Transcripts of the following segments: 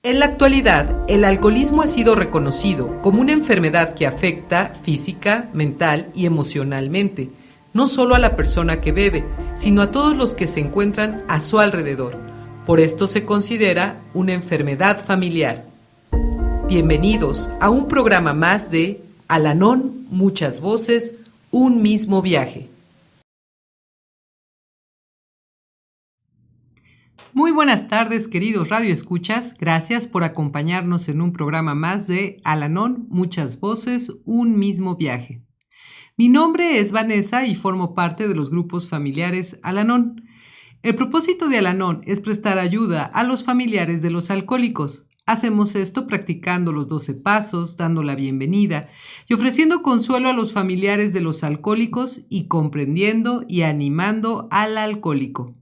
En la actualidad, el alcoholismo ha sido reconocido como una enfermedad que afecta física, mental y emocionalmente, no solo a la persona que bebe, sino a todos los que se encuentran a su alrededor. Por esto se considera una enfermedad familiar. Bienvenidos a un programa más de Al-Anon, muchas voces, un mismo viaje. Muy buenas tardes, queridos radioescuchas. Gracias por acompañarnos en un programa más de Al-Anon, muchas voces, un mismo viaje. Mi nombre es Vanessa y formo parte de los grupos familiares Al-Anon. El propósito de Al-Anon es prestar ayuda a los familiares de los alcohólicos. Hacemos esto practicando los 12 pasos, dando la bienvenida y ofreciendo consuelo a los familiares de los alcohólicos y comprendiendo y animando al alcohólico.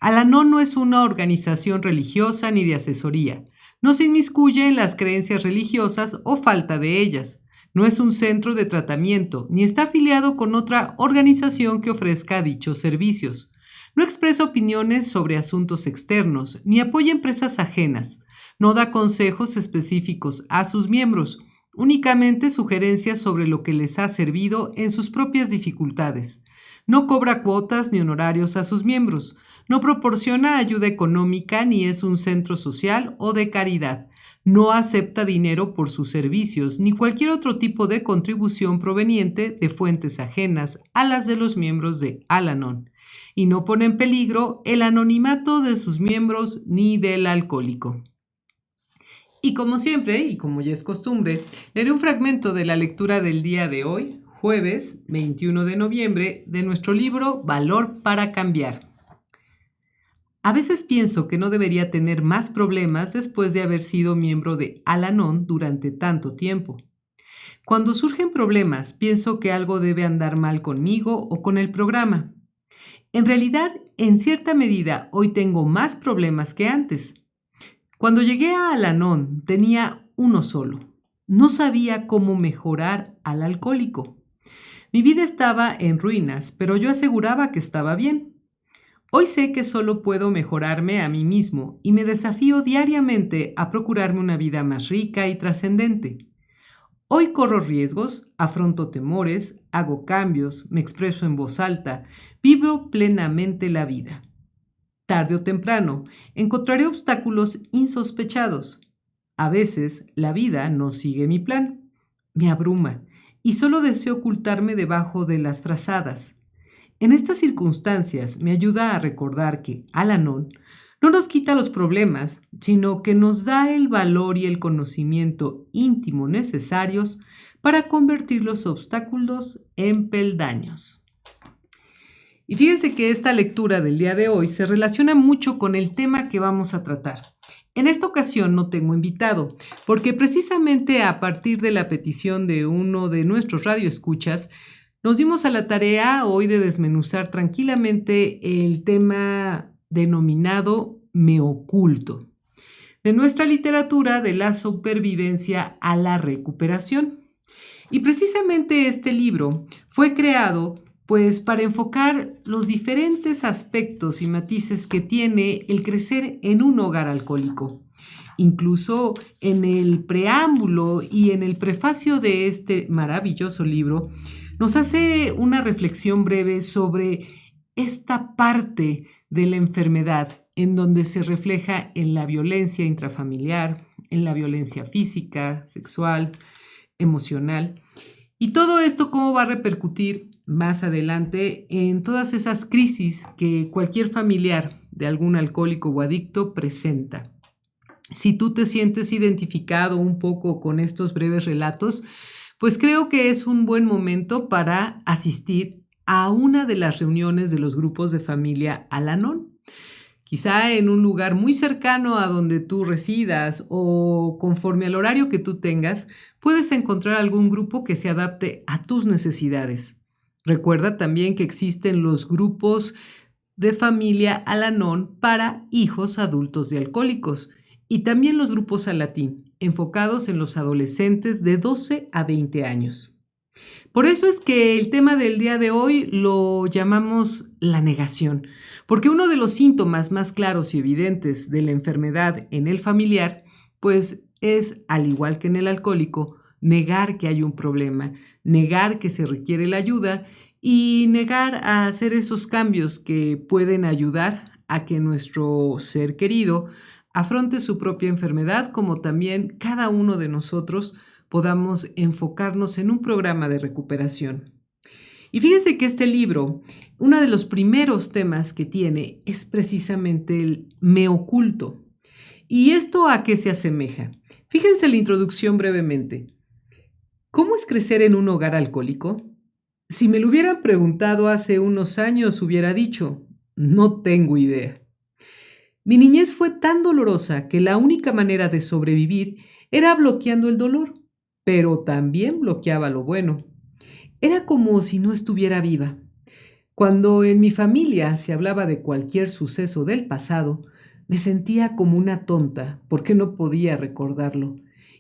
Al-Anon no es una organización religiosa ni de asesoría. No se inmiscuye en las creencias religiosas o falta de ellas. No es un centro de tratamiento, ni está afiliado con otra organización que ofrezca dichos servicios. No expresa opiniones sobre asuntos externos, ni apoya empresas ajenas. No da consejos específicos a sus miembros, únicamente sugerencias sobre lo que les ha servido en sus propias dificultades. No cobra cuotas ni honorarios a sus miembros. No proporciona ayuda económica ni es un centro social o de caridad. No acepta dinero por sus servicios ni cualquier otro tipo de contribución proveniente de fuentes ajenas a las de los miembros de Al-Anon. Y no pone en peligro el anonimato de sus miembros ni del alcohólico. Y como siempre, y como ya es costumbre, leeré un fragmento de la lectura del día de hoy, jueves 21 de noviembre, de nuestro libro Valor para Cambiar. A veces pienso que no debería tener más problemas después de haber sido miembro de Al-Anon durante tanto tiempo. Cuando surgen problemas, pienso que algo debe andar mal conmigo o con el programa. En realidad, en cierta medida, hoy tengo más problemas que antes. Cuando llegué a Al-Anon, tenía uno solo. No sabía cómo mejorar al alcohólico. Mi vida estaba en ruinas, pero yo aseguraba que estaba bien. Hoy sé que solo puedo mejorarme a mí mismo y me desafío diariamente a procurarme una vida más rica y trascendente. Hoy corro riesgos, afronto temores, hago cambios, me expreso en voz alta, vivo plenamente la vida. Tarde o temprano, encontraré obstáculos insospechados. A veces, la vida no sigue mi plan, me abruma y solo deseo ocultarme debajo de las frazadas. En estas circunstancias me ayuda a recordar que Al-Anon no nos quita los problemas, sino que nos da el valor y el conocimiento íntimo necesarios para convertir los obstáculos en peldaños. Y fíjense que esta lectura del día de hoy se relaciona mucho con el tema que vamos a tratar. En esta ocasión no tengo invitado, porque precisamente a partir de la petición de uno de nuestros radioescuchas, nos dimos a la tarea hoy de desmenuzar tranquilamente el tema denominado Me oculto, de nuestra literatura de la supervivencia a la recuperación. Y precisamente este libro fue creado pues para enfocar los diferentes aspectos y matices que tiene el crecer en un hogar alcohólico. Incluso en el preámbulo y en el prefacio de este maravilloso libro, nos hace una reflexión breve sobre esta parte de la enfermedad en donde se refleja en la violencia intrafamiliar, en la violencia física, sexual, emocional. Y todo esto cómo va a repercutir más adelante en todas esas crisis que cualquier familiar de algún alcohólico o adicto presenta. Si tú te sientes identificado un poco con estos breves relatos, pues creo que es un buen momento para asistir a una de las reuniones de los grupos de familia Al-Anon. Quizá en un lugar muy cercano a donde tú residas o conforme al horario que tú tengas, puedes encontrar algún grupo que se adapte a tus necesidades. Recuerda también que existen los grupos de familia Al-Anon para hijos adultos de alcohólicos y también los grupos Alatín, enfocados en los adolescentes de 12 a 20 años. Por eso es que el tema del día de hoy lo llamamos la negación, porque uno de los síntomas más claros y evidentes de la enfermedad en el familiar pues es, al igual que en el alcohólico, negar que hay un problema, negar que se requiere la ayuda y negar a hacer esos cambios que pueden ayudar a que nuestro ser querido afronte su propia enfermedad, como también cada uno de nosotros podamos enfocarnos en un programa de recuperación. Y fíjense que este libro, uno de los primeros temas que tiene es precisamente el me oculto. ¿Y esto a qué se asemeja? Fíjense la introducción brevemente. ¿Cómo es crecer en un hogar alcohólico? Si me lo hubieran preguntado hace unos años, hubiera dicho, no tengo idea. Mi niñez fue tan dolorosa que la única manera de sobrevivir era bloqueando el dolor, pero también bloqueaba lo bueno. Era como si no estuviera viva. Cuando en mi familia se hablaba de cualquier suceso del pasado, me sentía como una tonta porque no podía recordarlo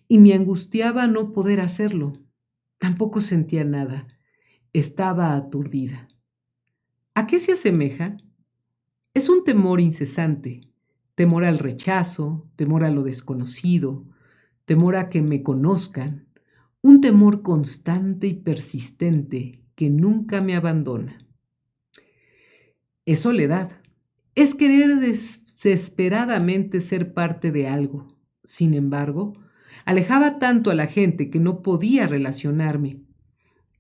y me angustiaba no poder hacerlo. Tampoco sentía nada. Estaba aturdida. ¿A qué se asemeja? Es un temor incesante, temor al rechazo, temor a lo desconocido, temor a que me conozcan, un temor constante y persistente que nunca me abandona. Es soledad, es querer desesperadamente ser parte de algo. Sin embargo, alejaba tanto a la gente que no podía relacionarme.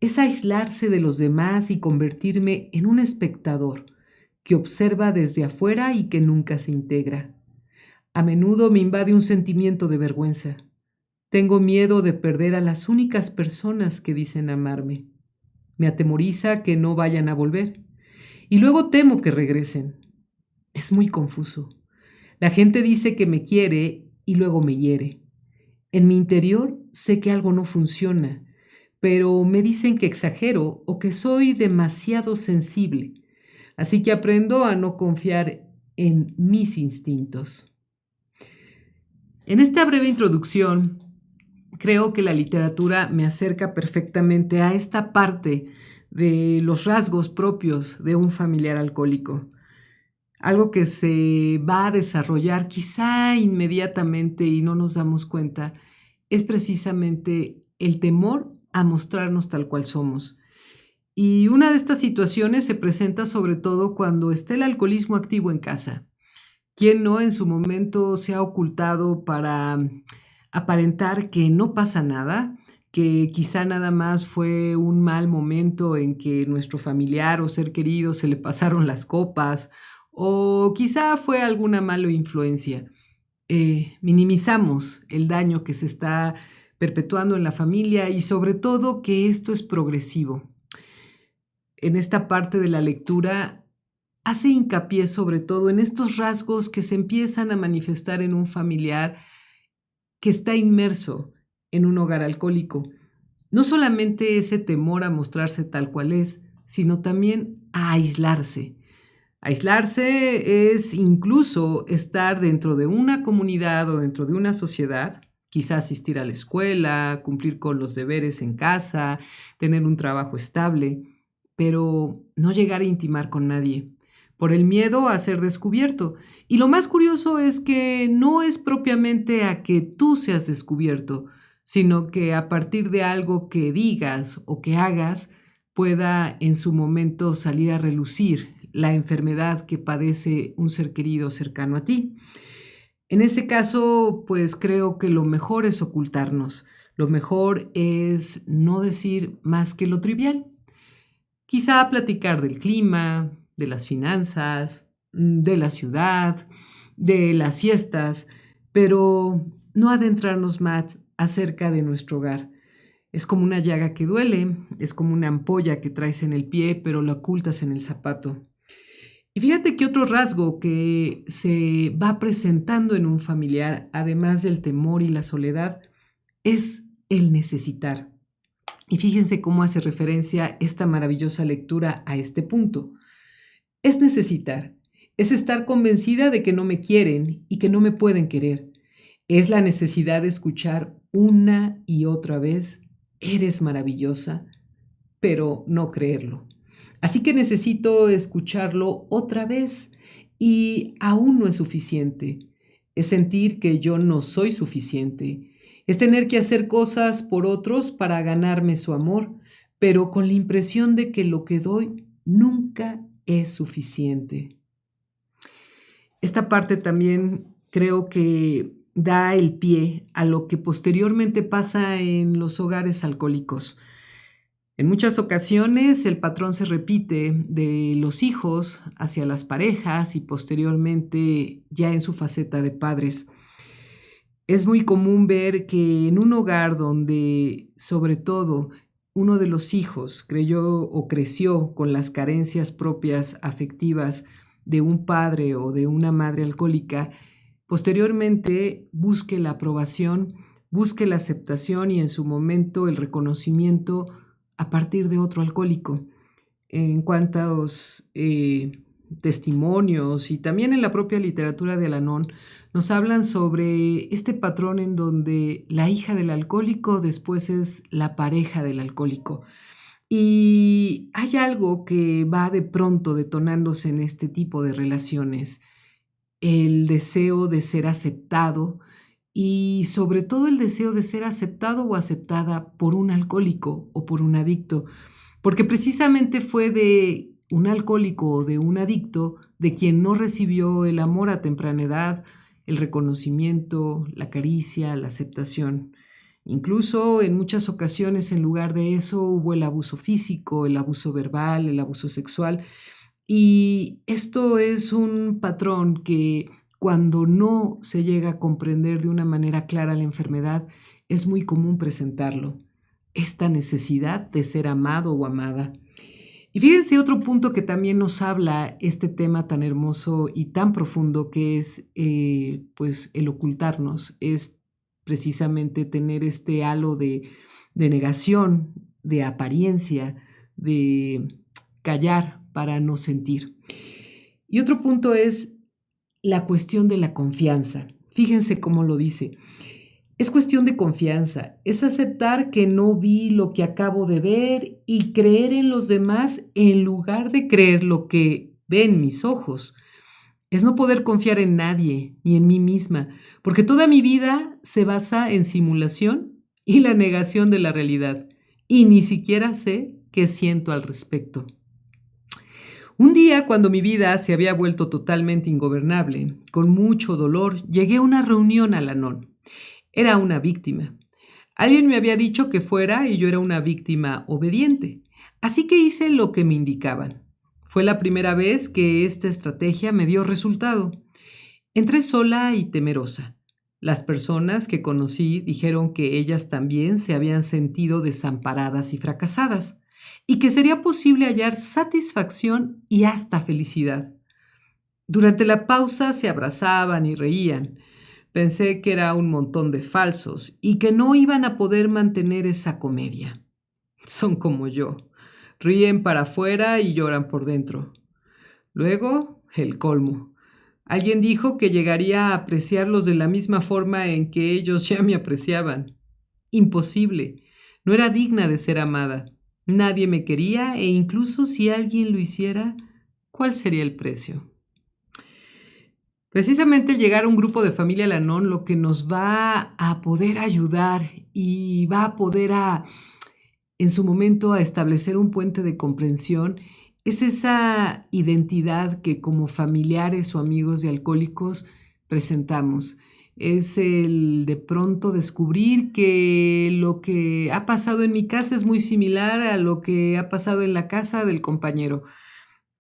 Es aislarse de los demás y convertirme en un espectador que observa desde afuera y que nunca se integra. A menudo me invade un sentimiento de vergüenza. Tengo miedo de perder a las únicas personas que dicen amarme. Me atemoriza que no vayan a volver. Y luego temo que regresen. Es muy confuso. La gente dice que me quiere y luego me hiere. En mi interior sé que algo no funciona, pero me dicen que exagero o que soy demasiado sensible. Así que aprendo a no confiar en mis instintos. En esta breve introducción, creo que la literatura me acerca perfectamente a esta parte de los rasgos propios de un familiar alcohólico. Algo que se va a desarrollar quizá inmediatamente y no nos damos cuenta es precisamente el temor a mostrarnos tal cual somos. Y una de estas situaciones se presenta sobre todo cuando está el alcoholismo activo en casa. ¿Quién no en su momento se ha ocultado para aparentar que no pasa nada? Que quizá nada más fue un mal momento en que nuestro familiar o ser querido se le pasaron las copas, o quizá fue alguna mala influencia. Minimizamos el daño que se está perpetuando en la familia y sobre todo que esto es progresivo. En esta parte de la lectura hace hincapié sobre todo en estos rasgos que se empiezan a manifestar en un familiar que está inmerso en un hogar alcohólico. No solamente ese temor a mostrarse tal cual es, sino también a aislarse. Aislarse es incluso estar dentro de una comunidad o dentro de una sociedad, quizá asistir a la escuela, cumplir con los deberes en casa, tener un trabajo estable, pero no llegar a intimar con nadie, por el miedo a ser descubierto. Y lo más curioso es que no es propiamente a que tú seas descubierto, sino que a partir de algo que digas o que hagas pueda en su momento salir a relucir la enfermedad que padece un ser querido cercano a ti. En ese caso, pues creo que lo mejor es ocultarnos, lo mejor es no decir más que lo trivial. Quizá platicar del clima, de las finanzas, de la ciudad, de las fiestas, pero no adentrarnos más acerca de nuestro hogar. Es como una llaga que duele, es como una ampolla que traes en el pie, pero la ocultas en el zapato. Y fíjate que otro rasgo que se va presentando en un familiar, además del temor y la soledad, es el necesitar. Y fíjense cómo hace referencia esta maravillosa lectura a este punto. Es necesitar, es estar convencida de que no me quieren y que no me pueden querer. Es la necesidad de escuchar una y otra vez, eres maravillosa, pero no creerlo. Así que necesito escucharlo otra vez y aún no es suficiente. es sentir que yo no soy suficiente, es tener que hacer cosas por otros para ganarme su amor, pero con la impresión de que lo que doy nunca es suficiente. Esta parte también creo que da el pie a lo que posteriormente pasa en los hogares alcohólicos. En muchas ocasiones el patrón se repite de los hijos hacia las parejas y posteriormente ya en su faceta de padres. Es muy común ver que en un hogar donde, sobre todo, uno de los hijos creyó o creció con las carencias propias afectivas de un padre o de una madre alcohólica, posteriormente busque la aprobación, busque la aceptación y en su momento el reconocimiento a partir de otro alcohólico. En cuantos testimonios y también en la propia literatura de Al-Anon nos hablan sobre este patrón en donde la hija del alcohólico después es la pareja del alcohólico. Y hay algo que va de pronto detonándose en este tipo de relaciones, el deseo de ser aceptado y sobre todo el deseo de ser aceptado o aceptada por un alcohólico o por un adicto, porque precisamente fue de un alcohólico o de un adicto de quien no recibió el amor a temprana edad, el reconocimiento, la caricia, la aceptación. Incluso en muchas ocasiones en lugar de eso hubo el abuso físico, el abuso verbal, el abuso sexual. Y esto es un patrón que cuando no se llega a comprender de una manera clara la enfermedad, es muy común presentarlo. Esta necesidad de ser amado o amada. Y fíjense otro punto que también nos habla este tema tan hermoso y tan profundo que es pues el ocultarnos, es precisamente tener este halo de negación, de apariencia, de callar para no sentir. Y otro punto es la cuestión de la confianza. Fíjense cómo lo dice. Es cuestión de confianza, es aceptar que no vi lo que acabo de ver y creer en los demás en lugar de creer lo que ven mis ojos. Es no poder confiar en nadie ni en mí misma, porque toda mi vida se basa en simulación y la negación de la realidad, y ni siquiera sé qué siento al respecto. Un día, cuando mi vida se había vuelto totalmente ingobernable, con mucho dolor, llegué a una reunión al Anon. Era una víctima. Alguien me había dicho que fuera y yo era una víctima obediente. Así que hice lo que me indicaban. Fue la primera vez que esta estrategia me dio resultado. Entré sola y temerosa. Las personas que conocí dijeron que ellas también se habían sentido desamparadas y fracasadas, y que sería posible hallar satisfacción y hasta felicidad. Durante la pausa se abrazaban y reían. Pensé que era un montón de falsos y que no iban a poder mantener esa comedia. Son como yo. Ríen para afuera y lloran por dentro. Luego, el colmo. Alguien dijo que llegaría a apreciarlos de la misma forma en que ellos ya me apreciaban. Imposible. No era digna de ser amada. Nadie me quería e incluso si alguien lo hiciera, ¿cuál sería el precio? Precisamente el llegar a un grupo de familia Al-Anon lo que nos va a poder ayudar y va a poder en su momento a establecer un puente de comprensión es esa identidad que como familiares o amigos de alcohólicos presentamos. Es el de pronto descubrir que lo que ha pasado en mi casa es muy similar a lo que ha pasado en la casa del compañero.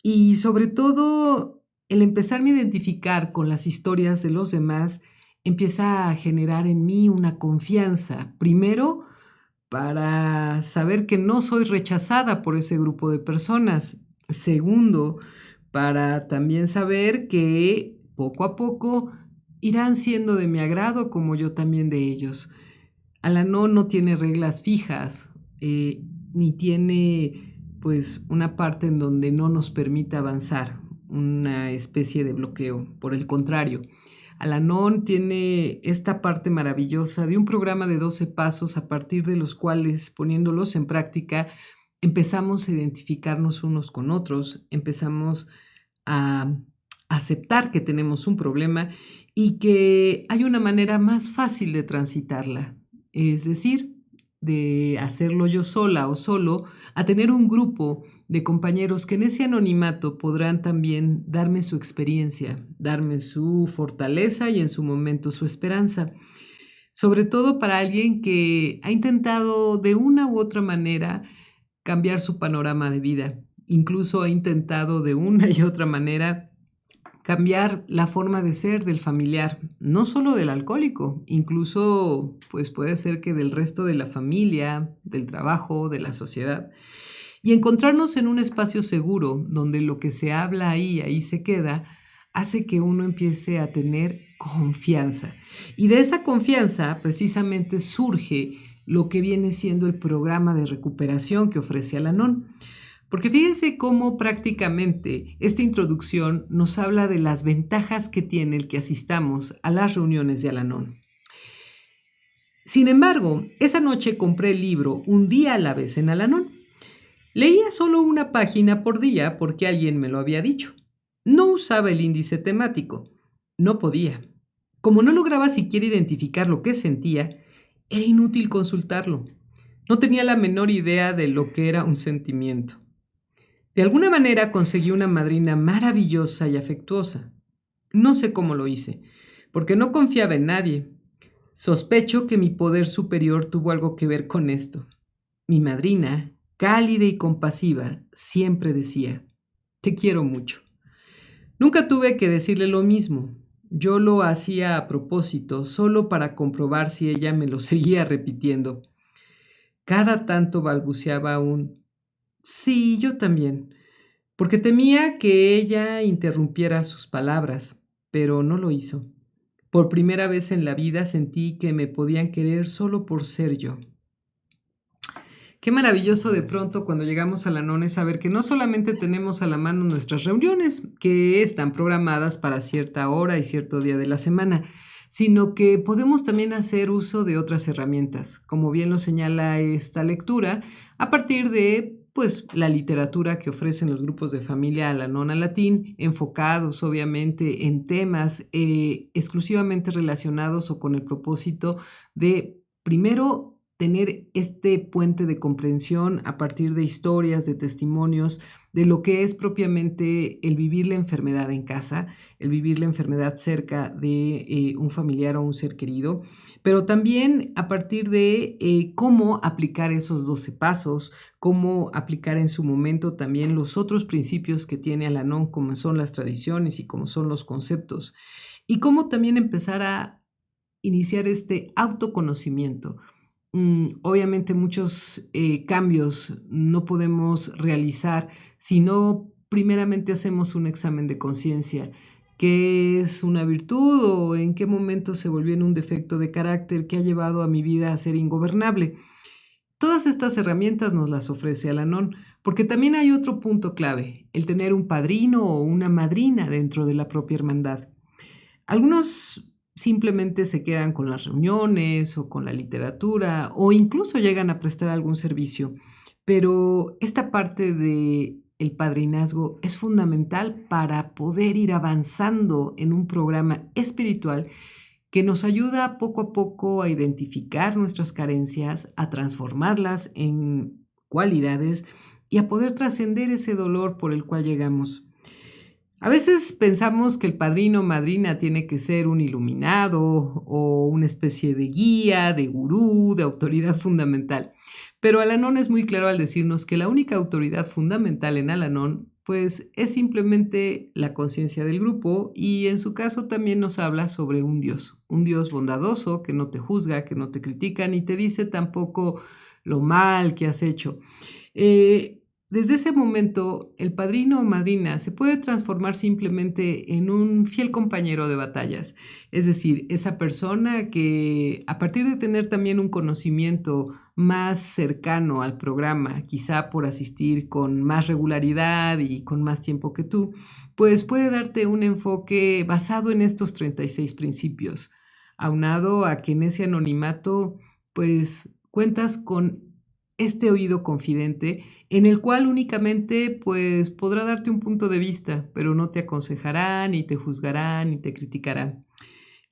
Y sobre todo, el empezarme a identificar con las historias de los demás empieza a generar en mí una confianza. Primero, para saber que no soy rechazada por ese grupo de personas. Segundo, para también saber que poco a poco irán siendo de mi agrado como yo también de ellos. Al-Anon no tiene reglas fijas, ni tiene pues una parte en donde no nos permite avanzar, una especie de bloqueo. Por el contrario, Al-Anon tiene esta parte maravillosa de un programa de 12 pasos a partir de los cuales, poniéndolos en práctica, empezamos a identificarnos unos con otros, empezamos a aceptar que tenemos un problema y que hay una manera más fácil de transitarla, es decir, de hacerlo yo sola o solo, a tener un grupo de compañeros que en ese anonimato podrán también darme su experiencia, darme su fortaleza y en su momento su esperanza. Sobre todo para alguien que ha intentado de una u otra manera cambiar su panorama de vida. Incluso ha intentado de una y otra manera cambiar la forma de ser del familiar, no solo del alcohólico, incluso pues puede ser que del resto de la familia, del trabajo, de la sociedad. Y encontrarnos en un espacio seguro donde lo que se habla ahí se queda, hace que uno empiece a tener confianza. Y de esa confianza precisamente surge lo que viene siendo el programa de recuperación que ofrece Al-Anon. Porque fíjense cómo prácticamente esta introducción nos habla de las ventajas que tiene el que asistamos a las reuniones de Al-Anon. Sin embargo, esa noche compré el libro Un día a la vez en Al-Anon. Leía solo una página por día porque alguien me lo había dicho. No usaba el índice temático. No podía. Como no lograba siquiera identificar lo que sentía, era inútil consultarlo. No tenía la menor idea de lo que era un sentimiento. De alguna manera conseguí una madrina maravillosa y afectuosa. No sé cómo lo hice, porque no confiaba en nadie. Sospecho que mi poder superior tuvo algo que ver con esto. Mi madrina, cálida y compasiva, siempre decía, te quiero mucho. Nunca tuve que decirle lo mismo. Yo lo hacía a propósito, solo para comprobar si ella me lo seguía repitiendo. Cada tanto balbuceaba un, sí, yo también, porque temía que ella interrumpiera sus palabras, pero no lo hizo. Por primera vez en la vida sentí que me podían querer solo por ser yo. Qué maravilloso de pronto cuando llegamos a la NON es saber que no solamente tenemos a la mano nuestras reuniones, que están programadas para cierta hora y cierto día de la semana, sino que podemos también hacer uso de otras herramientas, como bien lo señala esta lectura, a partir de pues la literatura que ofrecen los grupos de familia Al-Anon Latín, enfocados obviamente en temas exclusivamente relacionados o con el propósito de, primero, tener este puente de comprensión a partir de historias, de testimonios, de lo que es propiamente el vivir la enfermedad en casa, el vivir la enfermedad cerca de un familiar o un ser querido, pero también a partir de cómo aplicar esos 12 pasos, cómo aplicar en su momento también los otros principios que tiene Al-Anon, como son las tradiciones y como son los conceptos, y cómo también empezar a iniciar este autoconocimiento. Obviamente muchos cambios no podemos realizar si no primeramente hacemos un examen de conciencia. ¿Qué es una virtud o en qué momento se volvió en un defecto de carácter que ha llevado a mi vida a ser ingobernable? Todas estas herramientas nos las ofrece Al-Anon, porque también hay otro punto clave, el tener un padrino o una madrina dentro de la propia hermandad. Algunos simplemente se quedan con las reuniones o con la literatura o incluso llegan a prestar algún servicio, pero esta parte de el padrinazgo es fundamental para poder ir avanzando en un programa espiritual que nos ayuda poco a poco a identificar nuestras carencias, a transformarlas en cualidades y a poder trascender ese dolor por el cual llegamos. A veces pensamos que el padrino o madrina tiene que ser un iluminado o una especie de guía, de gurú, de autoridad fundamental. Pero Al-Anon es muy claro al decirnos que la única autoridad fundamental en Al-Anon pues es simplemente la conciencia del grupo y en su caso también nos habla sobre un Dios bondadoso que no te juzga, que no te critica ni te dice tampoco lo mal que has hecho. Desde ese momento, el padrino o madrina se puede transformar simplemente en un fiel compañero de batallas, es decir, esa persona que a partir de tener también un conocimiento más cercano al programa, quizá por asistir con más regularidad y con más tiempo que tú, pues puede darte un enfoque basado en estos 36 principios, aunado a que en ese anonimato, pues cuentas con este oído confidente en el cual únicamente pues podrá darte un punto de vista, pero no te aconsejará, ni te juzgará, ni te criticará.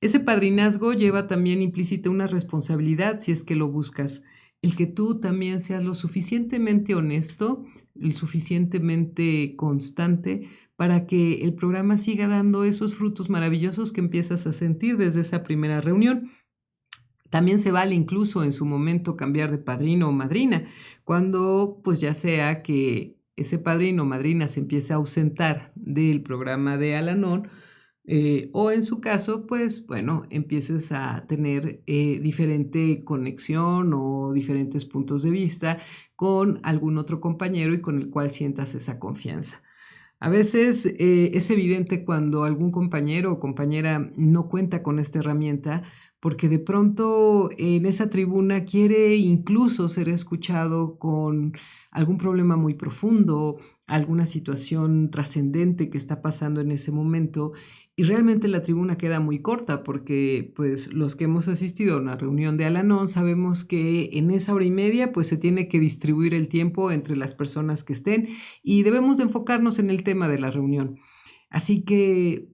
Ese padrinazgo lleva también implícita una responsabilidad si es que lo buscas, el que tú también seas lo suficientemente honesto, el suficientemente constante para que el programa siga dando esos frutos maravillosos que empiezas a sentir desde esa primera reunión. También se vale incluso en su momento cambiar de padrino o madrina, cuando pues ya sea que ese padrino o madrina se empiece a ausentar del programa de Al-Anon, o en su caso, pues bueno, empieces a tener diferente conexión o diferentes puntos de vista con algún otro compañero y con el cual sientas esa confianza. A veces es evidente cuando algún compañero o compañera no cuenta con esta herramienta, porque de pronto en esa tribuna quiere incluso ser escuchado con algún problema muy profundo, alguna situación trascendente que está pasando en ese momento, y realmente la tribuna queda muy corta porque pues los que hemos asistido a una reunión de Al-Anon sabemos que en esa hora y media pues se tiene que distribuir el tiempo entre las personas que estén y debemos de enfocarnos en el tema de la reunión. Así que,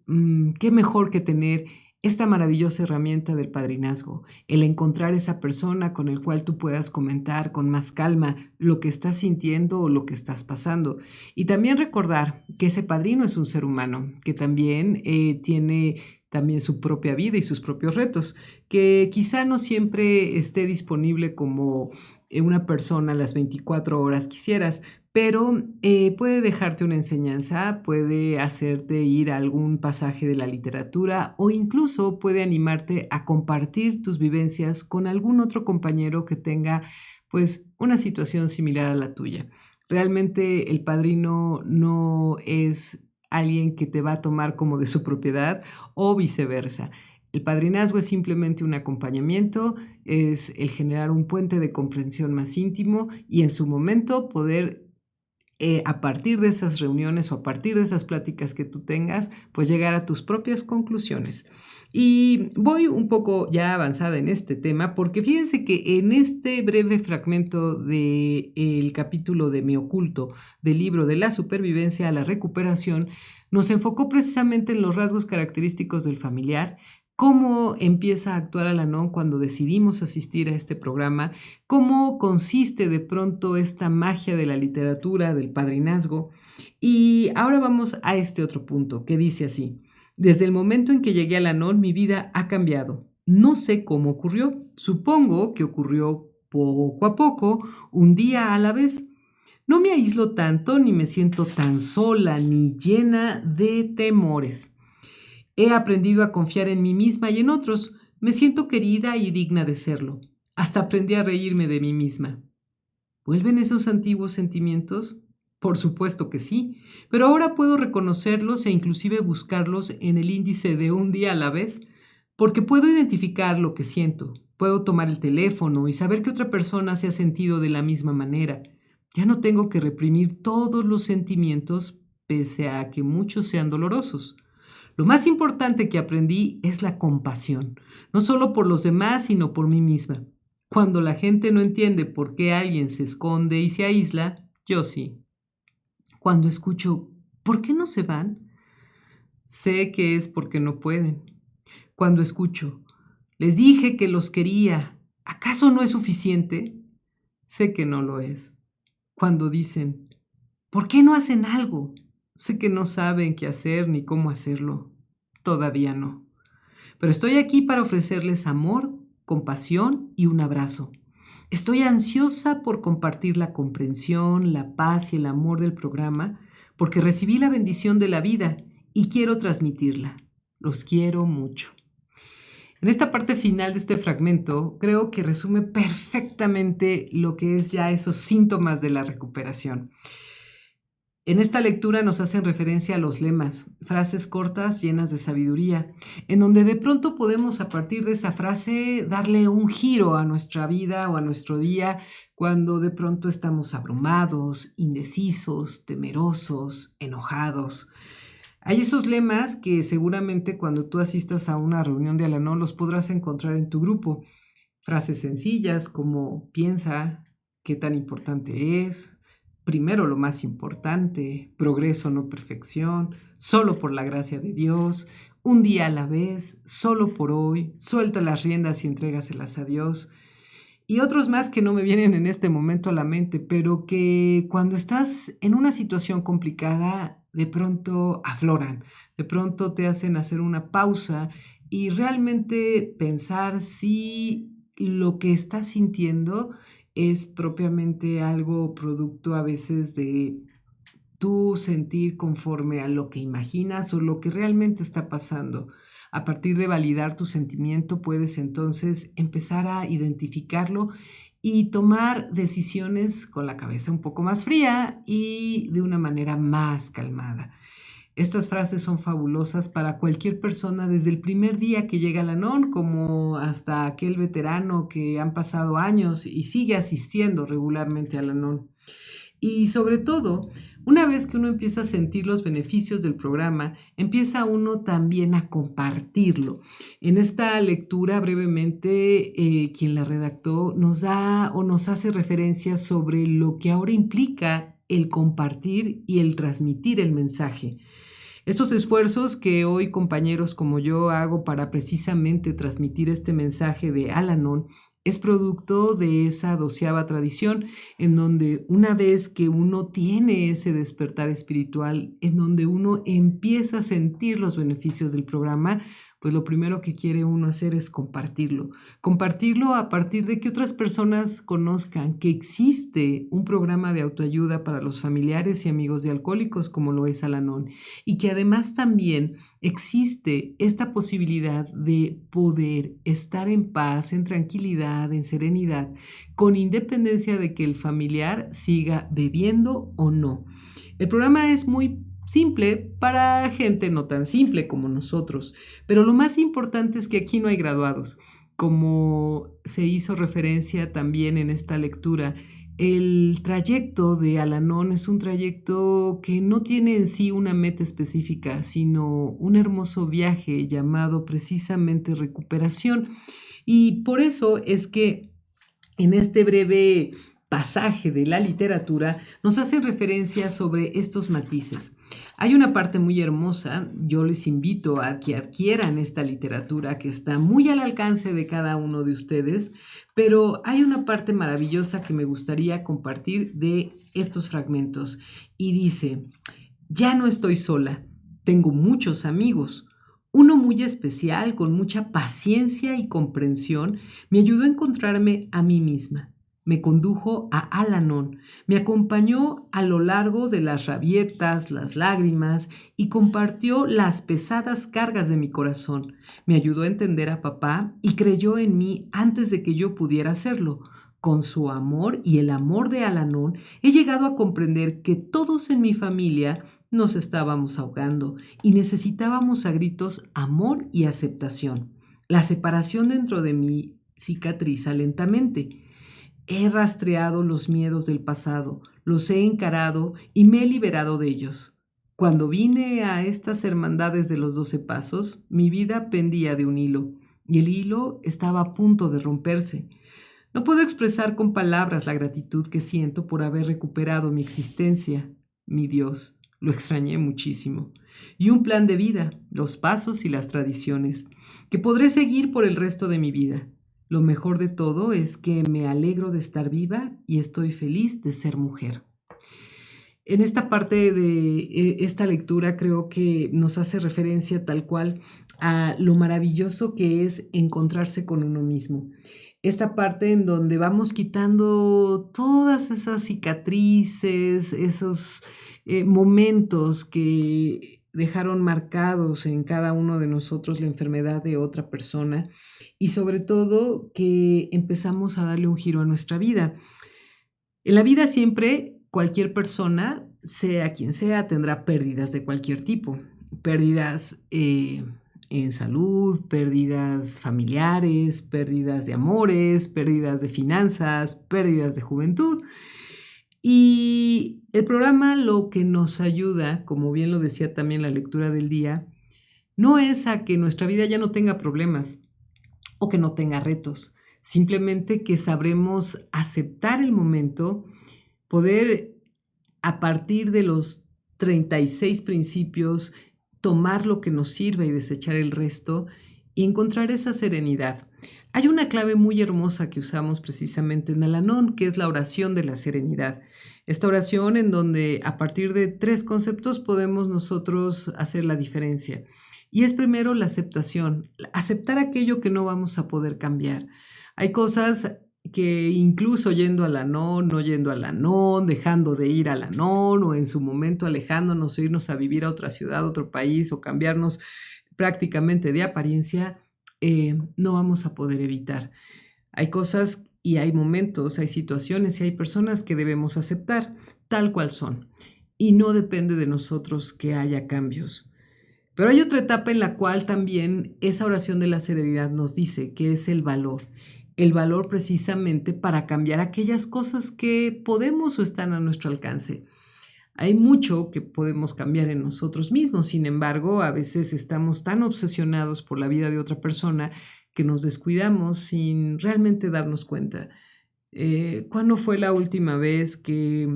qué mejor que tener esta maravillosa herramienta del padrinazgo, el encontrar esa persona con el cual tú puedas comentar con más calma lo que estás sintiendo o lo que estás pasando. Y también recordar que ese padrino es un ser humano, que también tiene también su propia vida y sus propios retos, que quizá no siempre esté disponible como una persona a las 24 horas quisieras, pero puede dejarte una enseñanza, puede hacerte ir a algún pasaje de la literatura o incluso puede animarte a compartir tus vivencias con algún otro compañero que tenga pues una situación similar a la tuya. Realmente el padrino no es alguien que te va a tomar como de su propiedad o viceversa. El padrinazgo es simplemente un acompañamiento, es el generar un puente de comprensión más íntimo y en su momento poder a partir de esas reuniones o a partir de esas pláticas que tú tengas, pues llegar a tus propias conclusiones. Y voy un poco ya avanzada en este tema, porque fíjense que en este breve fragmento del capítulo de Mi Oculto, del libro de la supervivencia a la recuperación, nos enfocó precisamente en los rasgos característicos del familiar, cómo empieza a actuar Al-Anon cuando decidimos asistir a este programa, cómo consiste de pronto esta magia de la literatura, del padrinazgo. Y ahora vamos a este otro punto que dice así: desde el momento en que llegué a Anon, mi vida ha cambiado. No sé cómo ocurrió. Supongo que ocurrió poco a poco, un día a la vez. No me aíslo tanto, ni me siento tan sola, ni llena de temores. He aprendido a confiar en mí misma y en otros. Me siento querida y digna de serlo. Hasta aprendí a reírme de mí misma. ¿Vuelven esos antiguos sentimientos? Por supuesto que sí, pero ahora puedo reconocerlos e inclusive buscarlos en el índice de un día a la vez, porque puedo identificar lo que siento, puedo tomar el teléfono y saber que otra persona se ha sentido de la misma manera. Ya no tengo que reprimir todos los sentimientos, pese a que muchos sean dolorosos. Lo más importante que aprendí es la compasión, no solo por los demás, sino por mí misma. Cuando la gente no entiende por qué alguien se esconde y se aísla, yo sí. Cuando escucho, ¿por qué no se van? Sé que es porque no pueden. Cuando escucho, les dije que los quería, ¿acaso no es suficiente? Sé que no lo es. Cuando dicen, ¿por qué no hacen algo? Sé que no saben qué hacer ni cómo hacerlo. Todavía no. Pero estoy aquí para ofrecerles amor, compasión y un abrazo. Estoy ansiosa por compartir la comprensión, la paz y el amor del programa, porque recibí la bendición de la vida y quiero transmitirla. Los quiero mucho. En esta parte final de este fragmento, creo que resume perfectamente lo que es ya esos síntomas de la recuperación. En esta lectura nos hacen referencia a los lemas, frases cortas llenas de sabiduría, en donde de pronto podemos a partir de esa frase darle un giro a nuestra vida o a nuestro día cuando de pronto estamos abrumados, indecisos, temerosos, enojados. Hay esos lemas que seguramente cuando tú asistas a una reunión de Al-Anon los podrás encontrar en tu grupo. Frases sencillas como piensa, qué tan importante es, primero lo más importante, progreso no perfección, solo por la gracia de Dios, un día a la vez, solo por hoy, suelta las riendas y entrégaselas a Dios. Y otros más que no me vienen en este momento a la mente, pero que cuando estás en una situación complicada, de pronto afloran, de pronto te hacen hacer una pausa y realmente pensar si lo que estás sintiendo es propiamente algo producto a veces de tú sentir conforme a lo que imaginas o lo que realmente está pasando. A partir de validar tu sentimiento, puedes entonces empezar a identificarlo y tomar decisiones con la cabeza un poco más fría y de una manera más calmada. Estas frases son fabulosas para cualquier persona desde el primer día que llega al Anon, como hasta aquel veterano que han pasado años y sigue asistiendo regularmente al Anon. Y sobre todo, una vez que uno empieza a sentir los beneficios del programa, empieza uno también a compartirlo. En esta lectura, brevemente, quien la redactó nos da o nos hace referencia sobre lo que ahora implica el compartir y el transmitir el mensaje. Estos esfuerzos que hoy compañeros como yo hago para precisamente transmitir este mensaje de Al-Anon es producto de esa 12ª tradición en donde una vez que uno tiene ese despertar espiritual, en donde uno empieza a sentir los beneficios del programa, pues lo primero que quiere uno hacer es compartirlo. Compartirlo a partir de que otras personas conozcan que existe un programa de autoayuda para los familiares y amigos de alcohólicos como lo es Al-Anon y que además también existe esta posibilidad de poder estar en paz, en tranquilidad, en serenidad, con independencia de que el familiar siga bebiendo o no. El programa es muy simple para gente no tan simple como nosotros, pero lo más importante es que aquí no hay graduados. Como se hizo referencia también en esta lectura, el trayecto de Al-Anon es un trayecto que no tiene en sí una meta específica, sino un hermoso viaje llamado precisamente recuperación. Y por eso es que en este breve pasaje de la literatura nos hacen referencia sobre estos matices. Hay una parte muy hermosa, yo les invito a que adquieran esta literatura que está muy al alcance de cada uno de ustedes, pero hay una parte maravillosa que me gustaría compartir de estos fragmentos y dice, ya no estoy sola, tengo muchos amigos. Uno muy especial, con mucha paciencia y comprensión, me ayudó a encontrarme a mí misma. Me condujo a Al-Anon, me acompañó a lo largo de las rabietas, las lágrimas y compartió las pesadas cargas de mi corazón. Me ayudó a entender a papá y creyó en mí antes de que yo pudiera hacerlo. Con su amor y el amor de Al-Anon, he llegado a comprender que todos en mi familia nos estábamos ahogando y necesitábamos a gritos amor y aceptación. La separación dentro de mí cicatriza lentamente. He rastreado los miedos del pasado, los he encarado y me he liberado de ellos. Cuando vine a estas hermandades de los 12 pasos, mi vida pendía de un hilo y el hilo estaba a punto de romperse. No puedo expresar con palabras la gratitud que siento por haber recuperado mi existencia, mi Dios. Lo extrañé muchísimo. Y un plan de vida, los pasos y las tradiciones, que podré seguir por el resto de mi vida. Lo mejor de todo es que me alegro de estar viva y estoy feliz de ser mujer. En esta parte de esta lectura creo que nos hace referencia tal cual a lo maravilloso que es encontrarse con uno mismo. Esta parte en donde vamos quitando todas esas cicatrices, esos momentos que dejaron marcados en cada uno de nosotros la enfermedad de otra persona y sobre todo que empezamos a darle un giro a nuestra vida. En la vida siempre cualquier persona, sea quien sea, tendrá pérdidas de cualquier tipo, pérdidas en salud, pérdidas familiares, pérdidas de amores, pérdidas de finanzas, pérdidas de juventud. Y el programa lo que nos ayuda, como bien lo decía también la lectura del día, no es a que nuestra vida ya no tenga problemas o que no tenga retos, simplemente que sabremos aceptar el momento, poder a partir de los 36 principios tomar lo que nos sirve y desechar el resto y encontrar esa serenidad. Hay una clave muy hermosa que usamos precisamente en Al-Anon, que es la oración de la serenidad. Esta oración en donde a partir de 3 conceptos podemos nosotros hacer la diferencia. Y es primero la aceptación, aceptar aquello que no vamos a poder cambiar. Hay cosas que incluso yendo a Al-Anon, no yendo a Al-Anon, dejando de ir a Al-Anon o en su momento alejándonos o irnos a vivir a otra ciudad, a otro país o cambiarnos prácticamente de apariencia, no vamos a poder evitar. Hay cosas y hay momentos, hay situaciones y hay personas que debemos aceptar tal cual son y no depende de nosotros que haya cambios. Pero hay otra etapa en la cual también esa oración de la serenidad nos dice que es el valor precisamente para cambiar aquellas cosas que podemos o están a nuestro alcance. Hay mucho que podemos cambiar en nosotros mismos, sin embargo, a veces estamos tan obsesionados por la vida de otra persona que nos descuidamos sin realmente darnos cuenta. ¿Cuándo fue la última vez que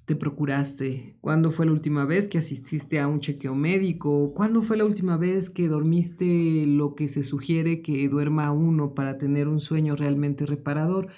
te procuraste? ¿Cuándo fue la última vez que asististe a un chequeo médico? ¿Cuándo fue la última vez que dormiste lo que se sugiere que duerma uno para tener un sueño realmente reparador?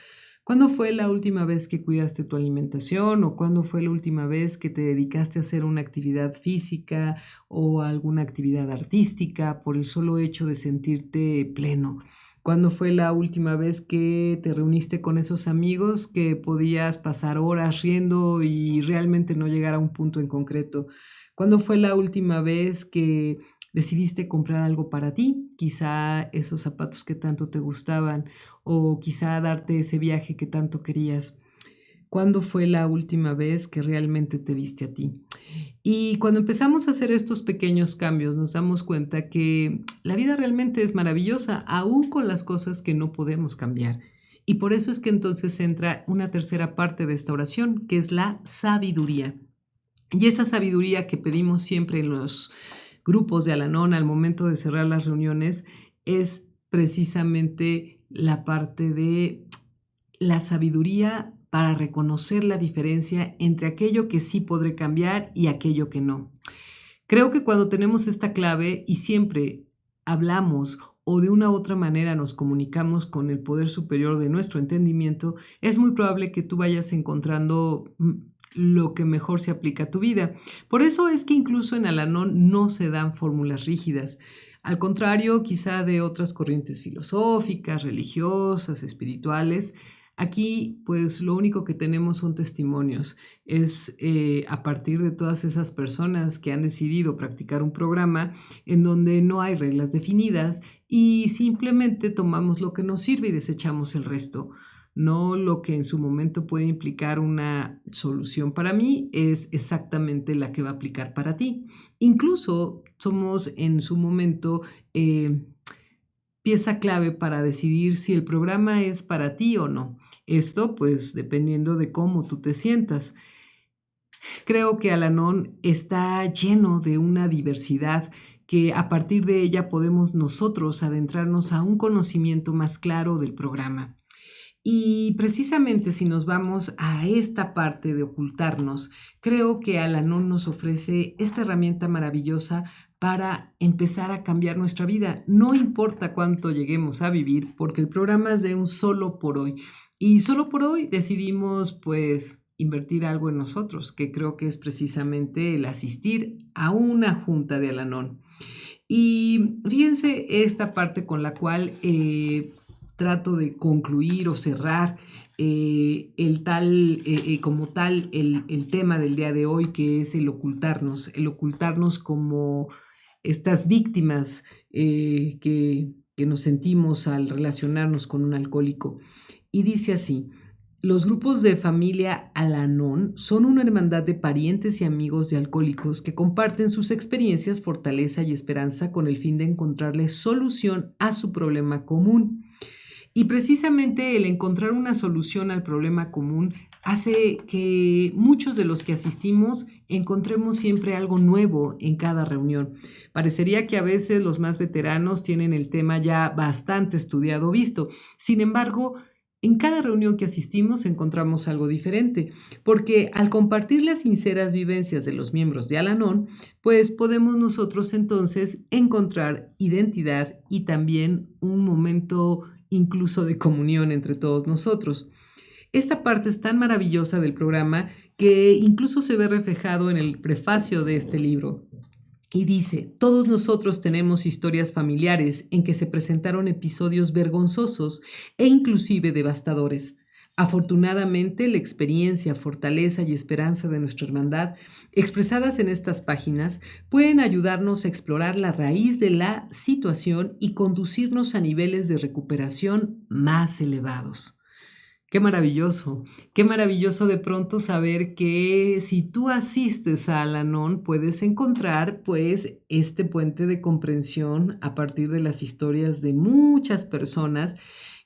¿Cuándo fue la última vez que cuidaste tu alimentación o cuándo fue la última vez que te dedicaste a hacer una actividad física o alguna actividad artística por el solo hecho de sentirte pleno? ¿Cuándo fue la última vez que te reuniste con esos amigos que podías pasar horas riendo y realmente no llegar a un punto en concreto? ¿Cuándo fue la última vez que decidiste comprar algo para ti? Quizá esos zapatos que tanto te gustaban o quizá darte ese viaje que tanto querías. ¿Cuándo fue la última vez que realmente te viste a ti? Y cuando empezamos a hacer estos pequeños cambios, nos damos cuenta que la vida realmente es maravillosa, aún con las cosas que no podemos cambiar. Y por eso es que entonces entra una tercera parte de esta oración, que es la sabiduría. Y esa sabiduría que pedimos siempre en los grupos de Al-Anon al momento de cerrar las reuniones es precisamente la parte de la sabiduría para reconocer la diferencia entre aquello que sí podré cambiar y aquello que no. Creo que cuando tenemos esta clave y siempre hablamos o de una u otra manera nos comunicamos con el poder superior de nuestro entendimiento, es muy probable que tú vayas encontrando lo que mejor se aplica a tu vida. Por eso es que incluso en Al-Anon no se dan fórmulas rígidas. Al contrario, quizá de otras corrientes filosóficas, religiosas, espirituales, aquí pues lo único que tenemos son testimonios. Es a partir de todas esas personas que han decidido practicar un programa en donde no hay reglas definidas y simplemente tomamos lo que nos sirve y desechamos el resto. No lo que en su momento puede implicar una solución para mí es exactamente la que va a aplicar para ti. Incluso somos en su momento pieza clave para decidir si el programa es para ti o no. Esto pues dependiendo de cómo tú te sientas. Creo que Al-Anon está lleno de una diversidad que a partir de ella podemos nosotros adentrarnos a un conocimiento más claro del programa. Y precisamente si nos vamos a esta parte de ocultarnos, creo que Al-Anon nos ofrece esta herramienta maravillosa para empezar a cambiar nuestra vida. No importa cuánto lleguemos a vivir, porque el programa es de un solo por hoy. Y solo por hoy decidimos pues invertir algo en nosotros, que creo que es precisamente el asistir a una junta de Al-Anon. Y fíjense esta parte con la cual trato de concluir o cerrar como tal el tema del día de hoy, que es el ocultarnos como estas víctimas que nos sentimos al relacionarnos con un alcohólico. Y dice así: los grupos de familia Al-Anon son una hermandad de parientes y amigos de alcohólicos que comparten sus experiencias, fortaleza y esperanza con el fin de encontrarle solución a su problema común. Y precisamente el encontrar una solución al problema común hace que muchos de los que asistimos encontremos siempre algo nuevo en cada reunión. Parecería que a veces los más veteranos tienen el tema ya bastante estudiado, visto. Sin embargo, En cada reunión que asistimos encontramos algo diferente, porque al compartir las sinceras vivencias de los miembros de Al-Anon, pues podemos nosotros entonces encontrar identidad y también un momento incluso de comunión entre todos nosotros. Esta parte es tan maravillosa del programa que incluso se ve reflejado en el prefacio de este libro. Y dice, todos nosotros tenemos historias familiares en que se presentaron episodios vergonzosos e inclusive devastadores. Afortunadamente, la experiencia, fortaleza y esperanza de nuestra hermandad, expresadas en estas páginas, pueden ayudarnos a explorar la raíz de la situación y conducirnos a niveles de recuperación más elevados. Qué maravilloso de pronto saber que si tú asistes a Al-Anon puedes encontrar pues este puente de comprensión a partir de las historias de muchas personas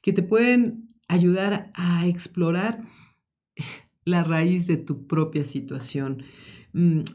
que te pueden ayudar a explorar la raíz de tu propia situación.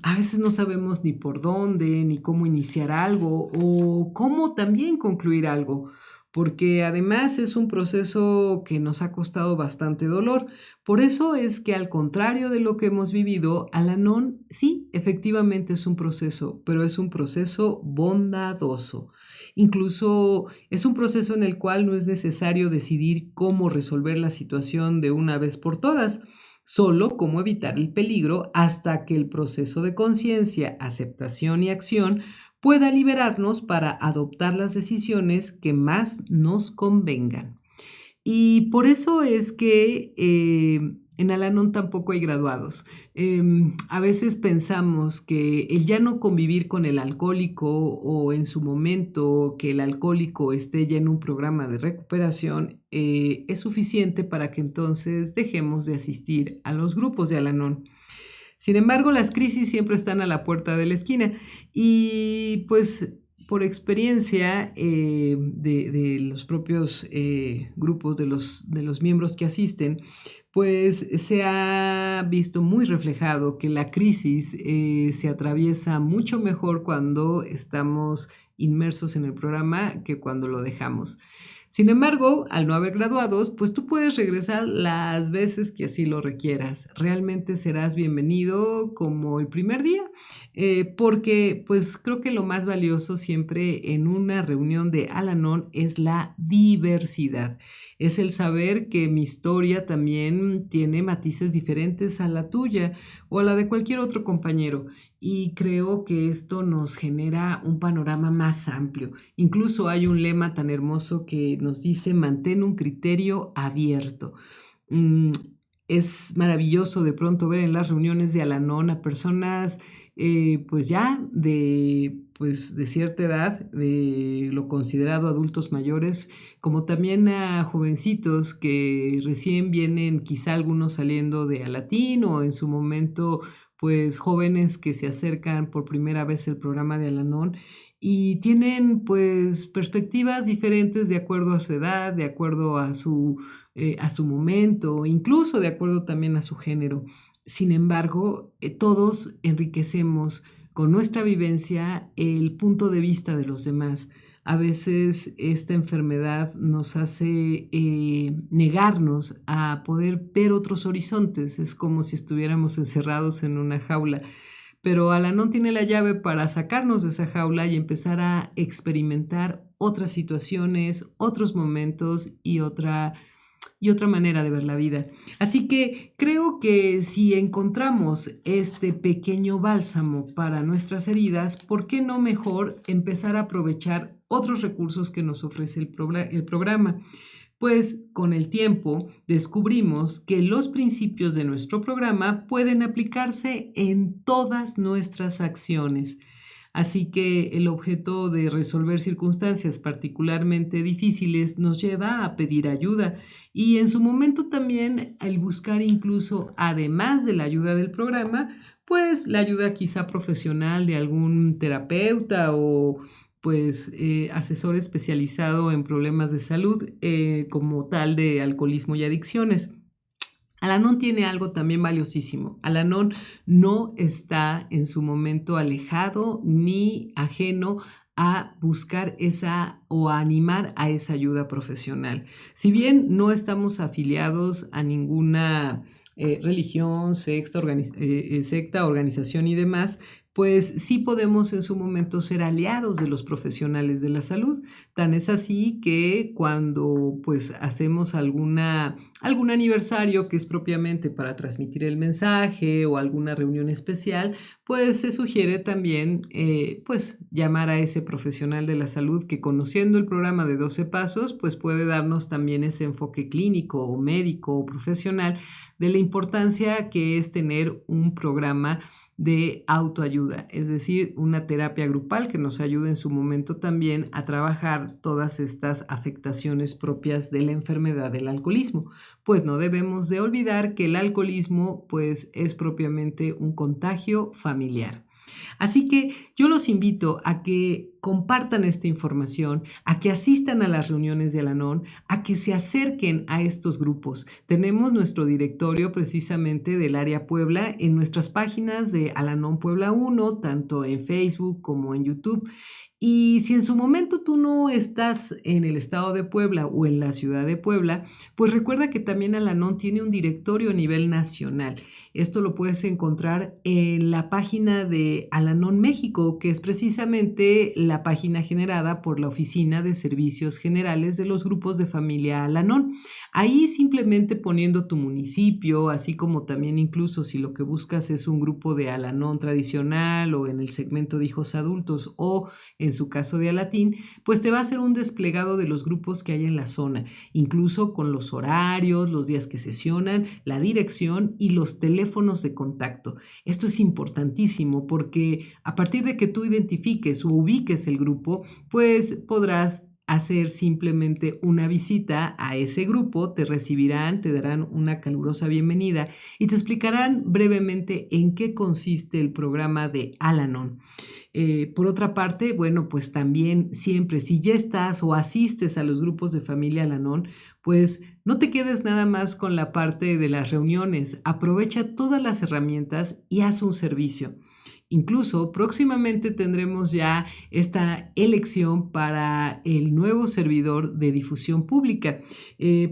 A veces no sabemos ni por dónde, ni cómo iniciar algo o cómo también concluir algo, porque además es un proceso que nos ha costado bastante dolor. Por eso es que al contrario de lo que hemos vivido, Al-Anon sí, efectivamente es un proceso, pero es un proceso bondadoso. Incluso es un proceso en el cual no es necesario decidir cómo resolver la situación de una vez por todas, solo cómo evitar el peligro hasta que el proceso de conciencia, aceptación y acción pueda liberarnos para adoptar las decisiones que más nos convengan. Y por eso es que en Al-Anon tampoco hay graduados. A veces pensamos que el ya no convivir con el alcohólico o en su momento que el alcohólico esté ya en un programa de recuperación es suficiente para que entonces dejemos de asistir a los grupos de Al-Anon. Sin embargo, las crisis siempre están a la puerta de la esquina y pues por experiencia de los propios grupos de los miembros que asisten, pues se ha visto muy reflejado que la crisis se atraviesa mucho mejor cuando estamos inmersos en el programa que cuando lo dejamos. Sin embargo, al no haber graduados, pues tú puedes regresar las veces que así lo requieras. Realmente serás bienvenido como el primer día, porque pues creo que lo más valioso siempre en una reunión de Al-Anon es la diversidad. Es el saber que mi historia también tiene matices diferentes a la tuya o a la de cualquier otro compañero. Y creo que esto nos genera un panorama más amplio. Incluso hay un lema tan hermoso que nos dice, mantén un criterio abierto. Mm, es maravilloso de pronto ver en las reuniones de Al-Anon a personas pues ya pues de cierta edad, de lo considerado adultos mayores, como también a jovencitos que recién vienen, quizá algunos saliendo de Alatín o en su momento pues jóvenes que se acercan por primera vez al programa de Al-Anon y tienen pues perspectivas diferentes de acuerdo a su edad, de acuerdo a su momento, incluso de acuerdo también a su género. Sin embargo, todos enriquecemos con nuestra vivencia el punto de vista de los demás. A veces esta enfermedad nos hace negarnos a poder ver otros horizontes. Es como si estuviéramos encerrados en una jaula. Pero Al-Anon tiene la llave para sacarnos de esa jaula y empezar a experimentar otras situaciones, otros momentos y otra manera de ver la vida. Así que creo que si encontramos este pequeño bálsamo para nuestras heridas, ¿por qué no mejor empezar a aprovechar otros recursos que nos ofrece el programa? Pues con el tiempo descubrimos que los principios de nuestro programa pueden aplicarse en todas nuestras acciones. Así que el objeto de resolver circunstancias particularmente difíciles nos lleva a pedir ayuda y en su momento también el buscar incluso, además de la ayuda del programa, pues la ayuda quizá profesional de algún terapeuta o pues asesor especializado en problemas de salud como tal de alcoholismo y adicciones. Al-Anon tiene algo también valiosísimo. Al-Anon no está en su momento alejado ni ajeno a buscar esa o a animar a esa ayuda profesional. Si bien no estamos afiliados a ninguna religión, secta, organización y demás, pues sí podemos en su momento ser aliados de los profesionales de la salud. Tan es así que cuando pues hacemos algún aniversario que es propiamente para transmitir el mensaje o alguna reunión especial, pues se sugiere también pues llamar a ese profesional de la salud que, conociendo el programa de 12 pasos, pues puede darnos también ese enfoque clínico o médico o profesional de la importancia que es tener un programa de autoayuda, es decir, una terapia grupal que nos ayude en su momento también a trabajar todas estas afectaciones propias de la enfermedad del alcoholismo. Pues no debemos de olvidar que el alcoholismo pues es propiamente un contagio familiar. Así que yo los invito a que compartan esta información, a que asistan a las reuniones de Al-Anon, a que se acerquen a estos grupos. Tenemos nuestro directorio precisamente del área Puebla en nuestras páginas de Al-Anon Puebla 1, tanto en Facebook como en YouTube. Y si en su momento tú no estás en el estado de Puebla o en la ciudad de Puebla, pues recuerda que también Al-Anon tiene un directorio a nivel nacional. Esto lo puedes encontrar en la página de Al-Anon México, que es precisamente la página generada por la Oficina de Servicios Generales de los Grupos de Familia Al-Anon. Ahí simplemente poniendo tu municipio, así como también incluso si lo que buscas es un grupo de Al-Anon tradicional o en el segmento de hijos adultos o en su caso de Alatín, pues te va a hacer un desplegado de los grupos que hay en la zona, incluso con los horarios, los días que sesionan, la dirección y los teléfonos de contacto. Esto es importantísimo porque a partir de que tú identifiques o ubiques el grupo, pues podrás hacer simplemente una visita a ese grupo, te recibirán, te darán una calurosa bienvenida y te explicarán brevemente en qué consiste el programa de Al-Anon. Por otra parte, bueno, pues también siempre, si ya estás o asistes a los grupos de familia Al-Anon, pues no te quedes nada más con la parte de las reuniones, aprovecha todas las herramientas y haz un servicio. Incluso próximamente tendremos ya esta elección para el nuevo servidor de difusión pública.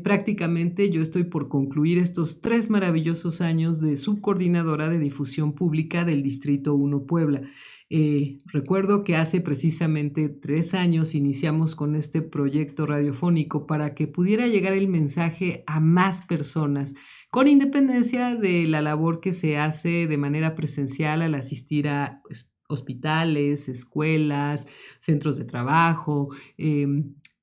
Prácticamente yo estoy por concluir estos 3 maravillosos años de subcoordinadora de difusión pública del Distrito 1 Puebla. Recuerdo que hace precisamente 3 años iniciamos con este proyecto radiofónico para que pudiera llegar el mensaje a más personas, con independencia de la labor que se hace de manera presencial al asistir a hospitales, escuelas, centros de trabajo,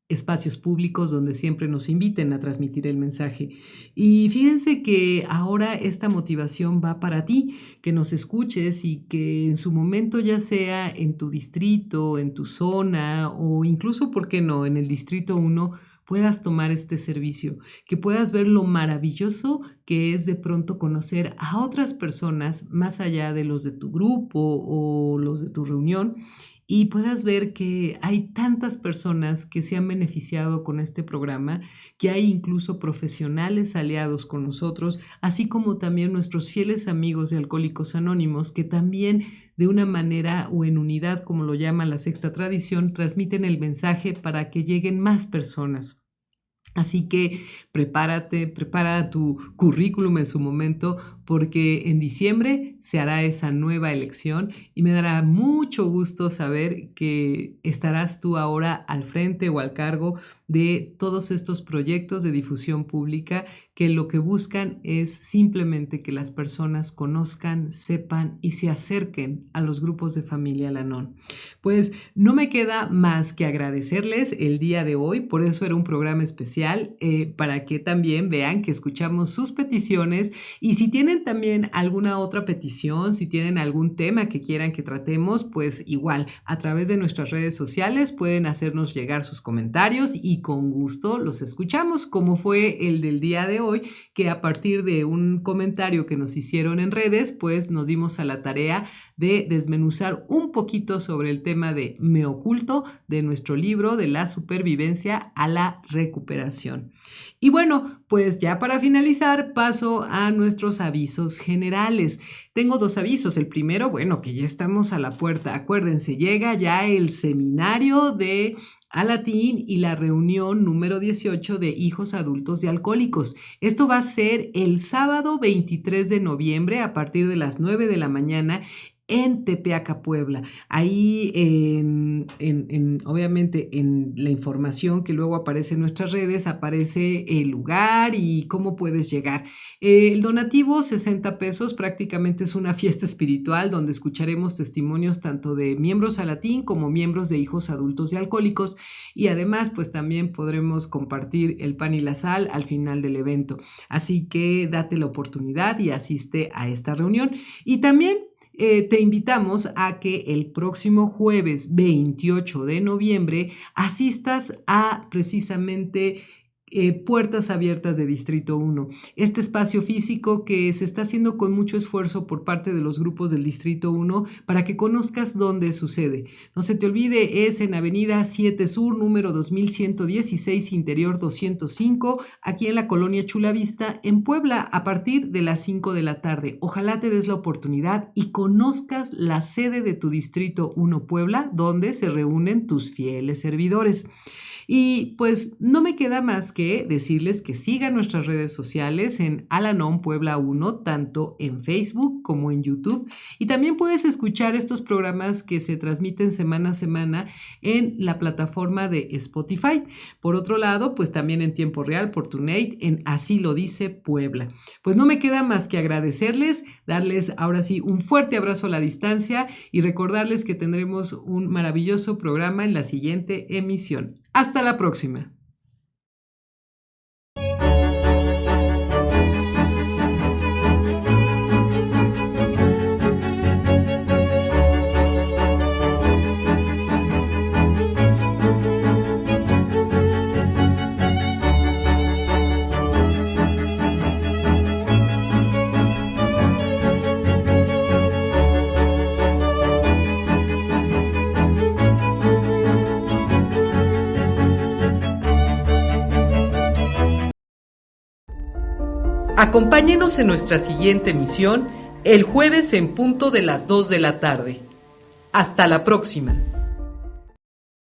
espacios públicos donde siempre nos inviten a transmitir el mensaje. Y fíjense que ahora esta motivación va para ti, que nos escuches y que en su momento, ya sea en tu distrito, en tu zona o incluso, ¿por qué no?, en el Distrito 1, puedas tomar este servicio, que puedas ver lo maravilloso que es de pronto conocer a otras personas más allá de los de tu grupo o los de tu reunión y puedas ver que hay tantas personas que se han beneficiado con este programa, que hay incluso profesionales aliados con nosotros, así como también nuestros fieles amigos de Alcohólicos Anónimos, que también de una manera o en unidad, como lo llama la Sexta Tradición, transmiten el mensaje para que lleguen más personas. Así que prepárate, prepara tu currículum en su momento, porque en diciembre se hará esa nueva elección y me dará mucho gusto saber que estarás tú ahora al frente o al cargo de todos estos proyectos de difusión pública que lo que buscan es simplemente que las personas conozcan, sepan y se acerquen a los grupos de familia Al-Anon. Pues no me queda más que agradecerles el día de hoy, por eso era un programa especial, para que también vean que escuchamos sus peticiones y si tienen también alguna otra petición, si tienen algún tema que quieran que tratemos, pues igual a través de nuestras redes sociales pueden hacernos llegar sus comentarios y con gusto los escuchamos, como fue el del día de hoy, que a partir de un comentario que nos hicieron en redes, pues nos dimos a la tarea de desmenuzar un poquito sobre el tema de Me Oculto de nuestro libro De la supervivencia a la recuperación. Y bueno, pues ya para finalizar paso a nuestros avisos generales. Tengo 2 avisos. El primero, bueno, que ya estamos a la puerta. Acuérdense, llega ya el seminario de Alatín y la reunión número 18 de hijos adultos de alcohólicos. Esto va a ser el sábado 23 de noviembre a partir de las 9 de la mañana en Tepeaca, Puebla. Ahí, obviamente, en la información que luego aparece en nuestras redes, aparece el lugar y cómo puedes llegar. El donativo, 60 pesos, prácticamente es una fiesta espiritual donde escucharemos testimonios tanto de miembros Alatín como miembros de hijos adultos de alcohólicos, y además, pues también podremos compartir el pan y la sal al final del evento. Así que date la oportunidad y asiste a esta reunión. Y también te invitamos a que el próximo jueves 28 de noviembre asistas a precisamente Puertas Abiertas de Distrito 1. Este espacio físico que se está haciendo con mucho esfuerzo por parte de los grupos del Distrito 1 para que conozcas dónde sucede. No se te olvide, es en Avenida 7 Sur, número 2116, Interior 205, aquí en la Colonia Chulavista, en Puebla, a partir de las 5 de la tarde. Ojalá te des la oportunidad y conozcas la sede de tu Distrito 1 Puebla, donde se reúnen tus fieles servidores. Y pues no me queda más que decirles que sigan nuestras redes sociales en Al-Anon Puebla 1, tanto en Facebook como en YouTube. Y también puedes escuchar estos programas que se transmiten semana a semana en la plataforma de Spotify. Por otro lado, pues también en tiempo real por TuneIn en Así lo dice Puebla. Pues no me queda más que agradecerles, darles ahora sí un fuerte abrazo a la distancia y recordarles que tendremos un maravilloso programa en la siguiente emisión. Hasta la próxima. Acompáñenos en nuestra siguiente emisión el jueves en punto de las 2 de la tarde. Hasta la próxima.